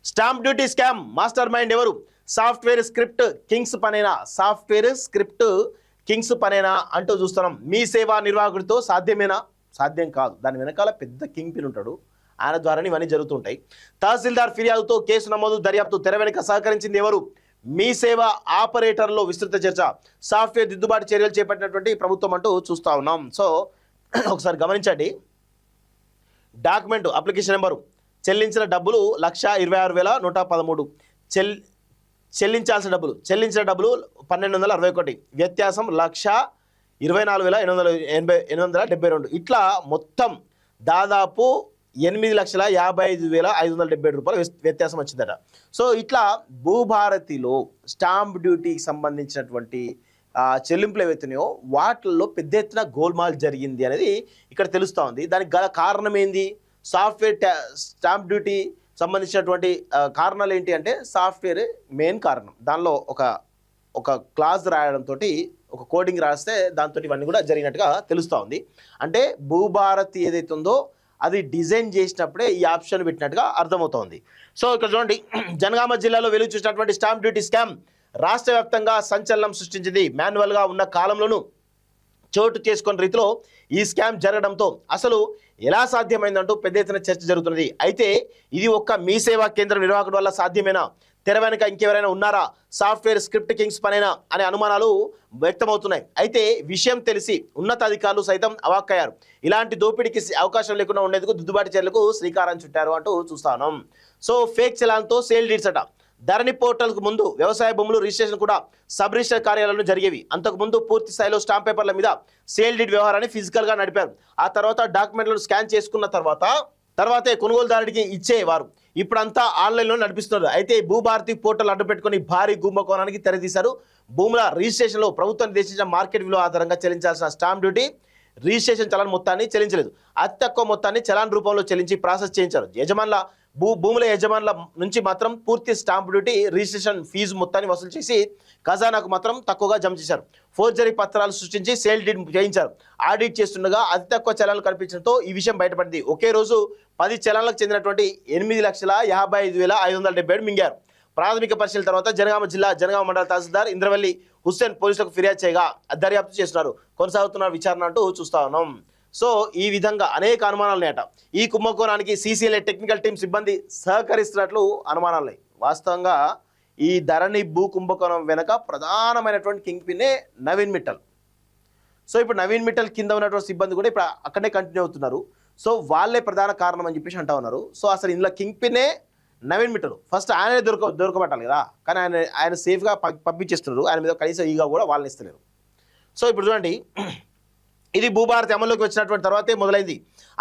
Stamp duty scam mastermind ఎవరు? Software script kings పనేనా? Software script kings పనేనా అంటూ చూస్తున్నాం. మీ సేవా నిర్వాహకుడితో సాధ్యమేనా? సాధ్యం కాదు. దాని వెనకాల పెద్ద కింగ్ పిన్ ఉంటాడు. ఆయన ద్వారానే ఇవన్నీ జరుగుతుంటాయి. తహసీల్దార్ ఫిర్యాదుతో కేసు నమోదు, దర్యాప్తు. తెర వెనుక సహకరించింది ఎవరు? మీ సేవ ఆపరేటర్లో విస్తృత చర్చ. సాఫ్ట్వేర్ దిద్దుబాటు చర్యలు చేపట్టినటువంటి ప్రభుత్వం అంటూ చూస్తూ ఉన్నాం. సో ఒకసారి గమనించండి. డాక్యుమెంట్ అప్లికేషన్ నెంబరు, చెల్లించిన డబ్బులు 1,26,113. చెల్లించిన డబ్బులు 1,261. వ్యత్యాసం 1,24,872. ఇట్లా మొత్తం దాదాపు 8,55,577 రూపాయలు వ్యత్యాసం వచ్చిందట. సో ఇట్లా భూభారతిలో స్టాంప్ డ్యూటీకి సంబంధించినటువంటి చెల్లింపులు ఏవైతున్నాయో వాటిల్లో పెద్ద ఎత్తున గోల్మాల్ జరిగింది అనేది ఇక్కడ తెలుస్తూ ఉంది. దానికి గల కారణం ఏంది? సాఫ్ట్వేర్ స్టాంప్ డ్యూటీ సంబంధించినటువంటి కారణాలు ఏంటి అంటే సాఫ్ట్వేర్ మెయిన్ కారణం. దానిలో ఒక క్లాజ్ రాయడంతో, ఒక కోడింగ్ రాస్తే దాంతో ఇవన్నీ కూడా జరిగినట్టుగా తెలుస్తూ ఉంది. అంటే భూభారతి ఏదైతే ఉందో అది డిజైన్ చేసినప్పుడే ఈ ఆప్షన్ పెట్టినట్టుగా అర్థమవుతోంది. సో ఇక్కడ చూడండి, జనగామ జిల్లాలో వెలుగు చూసినటువంటి స్టాంప్ డ్యూటీ స్కామ్ రాష్ట్ర వ్యాప్తంగా సంచలనం సృష్టించింది. మాన్యువల్గా ఉన్న కాలంలోనూ చోటు చేసుకున్న రీతిలో ఈ స్కామ్ జరగడంతో అసలు ఎలా సాధ్యమైందంటూ పెద్ద ఎత్తున చర్చ జరుగుతున్నది. అయితే ఇది ఒక్క మీ సేవా కేంద్రం నిర్వాహకుడు వల్ల సాధ్యమేనా? తెర వెనుక ఇంకెవరైనా ఉన్నారా? సాఫ్ట్వేర్ స్క్రిప్ట్ కింగ్స్ పనేనా అనే అనుమానాలు వ్యక్తమవుతున్నాయి. అయితే విషయం తెలిసి ఉన్నతాధికారులు సైతం అవాక్కయ్యారు. ఇలాంటి దోపిడీకి అవకాశం లేకుండా ఉండేందుకు దిద్దుబాటు చర్యలకు శ్రీకారం చుట్టారు అంటూ చూస్తాను. సో ఫేక్ చలాన్తో సేల్ డీడ్స్ అట. ధరణి పోర్టల్కు ముందు వ్యవసాయ భూములు రిజిస్ట్రేషన్ కూడా సబ్ రిజిస్టర్ కార్యాలయంలో జరిగేవి. అంతకుముందు పూర్తి స్థాయిలో స్టాంప్ పేపర్ల మీద సేల్ డీడ్ వ్యవహారాన్ని ఫిజికల్గా నడిపారు. ఆ తర్వాత డాక్యుమెంట్లను స్కాన్ చేసుకున్న తర్వాతే కొనుగోలుదారుడికి ఇచ్చేవారు. ఇప్పుడంతా ఆన్లైన్లో నడిపిస్తున్నారు. అయితే భూభారతి పోర్టల్ అడ్డు పెట్టుకుని భారీ కుంభకోణానికి తెరతీశారు. భూముల రిజిస్ట్రేషన్లో ప్రభుత్వం నిర్దేశించిన మార్కెట్ విలువ ఆధారంగా చెల్లించాల్సిన స్టాంప్ డ్యూటీ రిజిస్ట్రేషన్ చలాన్ మొత్తాన్ని చెల్లించలేదు. అతి తక్కువ మొత్తాన్ని చలాన్ రూపంలో చెల్లించి ప్రాసెస్ చేయించారు. భూముల యజమానుల నుంచి మాత్రం పూర్తి స్టాంప్ డ్యూటీ రిజిస్ట్రేషన్ ఫీజు మొత్తాన్ని వసూలు చేసి ఖజానాకు మాత్రం తక్కువగా జమ చేశారు. ఫోర్జరీ పత్రాలు సృష్టించి సేల్ డీడ్ చేయించారు. ఆడిట్ చేస్తుండగా అతి తక్కువ చలాన్లు కనిపించడంతో ఈ విషయం బయటపడింది. ఒకే రోజు 10 చలాన్లకు చెందినటువంటి 8,55,577 మింగారు. ప్రాథమిక పరిశీలన తర్వాత జనగామ మండల తహసీల్దార్ ఇంద్రవల్లి హుస్సేన్ పోలీసులకు ఫిర్యాదు చేయగా దర్యాప్తు చేస్తున్నారు. కొనసాగుతున్న విచారణ అంటూ చూస్తా ఉన్నాం. సో ఈ విధంగా అనేక అనుమానాలున్నాయట. ఈ కుంభకోణానికి సీసీఎల్ఏ టెక్నికల్ టీం సిబ్బంది సహకరిస్తున్నట్లు అనుమానాలున్నాయి. వాస్తవంగా ఈ ధరణి భూ కుంభకోణం వెనక ప్రధానమైనటువంటి కింగ్ పిన్నే నవీన్ మిట్టల్. సో ఇప్పుడు నవీన్ మిట్టల్ కింద ఉన్నటువంటి సిబ్బంది కూడా ఇప్పుడు అక్కడనే కంటిన్యూ అవుతున్నారు. సో వాళ్ళే ప్రధాన కారణం అని చెప్పేసి అంటా ఉన్నారు. సో అసలు ఇందులో కింగ్ పిన్నే నవీన్ మిట్టల్. ఫస్ట్ ఆయనే దొరకబట్టాలి కదా, కానీ ఆయన సేఫ్గా పంపించేస్తున్నారు. ఆయన మీద కనీసం ఈగా కూడా వాళ్ళని ఇస్తలేరు. సో ఇప్పుడు చూడండి, ఇది భూభారతి అమల్లోకి వచ్చినటువంటి తర్వాతే మొదలైంది.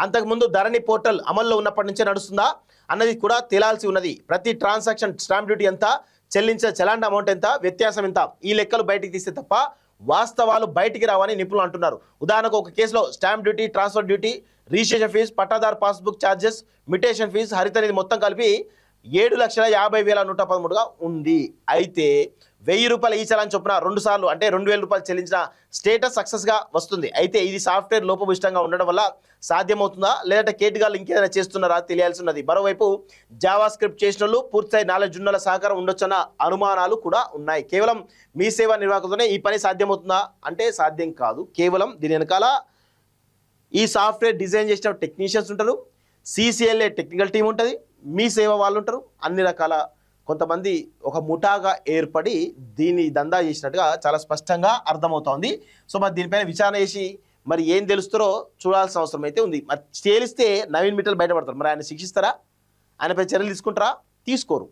అంతకుముందు ధరణి పోర్టల్ అమల్లో ఉన్నప్పటి నుంచే నడుస్తుందా అన్నది కూడా తేలాల్సి ఉన్నది. ప్రతి ట్రాన్సాక్షన్ స్టాంప్ డ్యూటీ ఎంత, చెల్లించిన చలాన్ అమౌంట్ ఎంత, వ్యత్యాసం ఎంత, ఈ లెక్కలు బయటికి తీస్తే తప్ప వాస్తవాలు బయటికి రావని నిపుణులు అంటున్నారు. ఉదాహరణకు ఒక కేసులో stamp duty, transfer duty, registration fee, పట్టాదారు పాస్బుక్ ఛార్జెస్, మిటేషన్ ఫీజు, హరిత నిధి మొత్తం కలిపి 7,50,113గా ఉంది. అయితే 1,000 రూపాయల ఈ చలాన్ చొప్పున 2 సార్లు అంటే 2,000 రూపాయలు చెల్లించిన స్టేటస్ సక్సెస్గా వస్తుంది. అయితే ఇది సాఫ్ట్వేర్ లోపభూయిష్టంగా ఉండడం వల్ల సాధ్యమవుతుందా, లేదంటే కేటుగాళ్ళు ఇంకేదైనా చేస్తున్నారా తెలియాల్సి ఉన్నది. మరోవైపు జావా స్క్రిప్ట్ చేసిన వాళ్ళు పూర్తిస్థాయి నాలెడ్జ్ ఉన్న సహకారం ఉండొచ్చన్న అనుమానాలు కూడా ఉన్నాయి. కేవలం మీ సేవా నిర్వాహకులతోనే ఈ పని సాధ్యమవుతుందా అంటే సాధ్యం కాదు. కేవలం దీని వెనకాల ఈ సాఫ్ట్వేర్ డిజైన్ చేసిన టెక్నీషియన్స్ ఉంటారు, సీసీఎల్ఏ టెక్నికల్ టీం ఉంటుంది, మీ సేవ వాళ్ళు ఉంటారు. అన్ని రకాల కొంతమంది ఒక ముఠాగా ఏర్పడి దీన్ని దందా చేసినట్టుగా చాలా స్పష్టంగా అర్థమవుతోంది. సో మరి దీనిపైన విచారణ చేసి మరి ఏం తెలుస్తారో చూడాల్సిన అవసరం అయితే ఉంది. మరి తేలిస్తే నవీన్ మిట్టల్ బయటపడతారు. మరి ఆయన శిక్షిస్తారా? ఆయనపై చర్యలు తీసుకుంటారా? తీసుకోరు.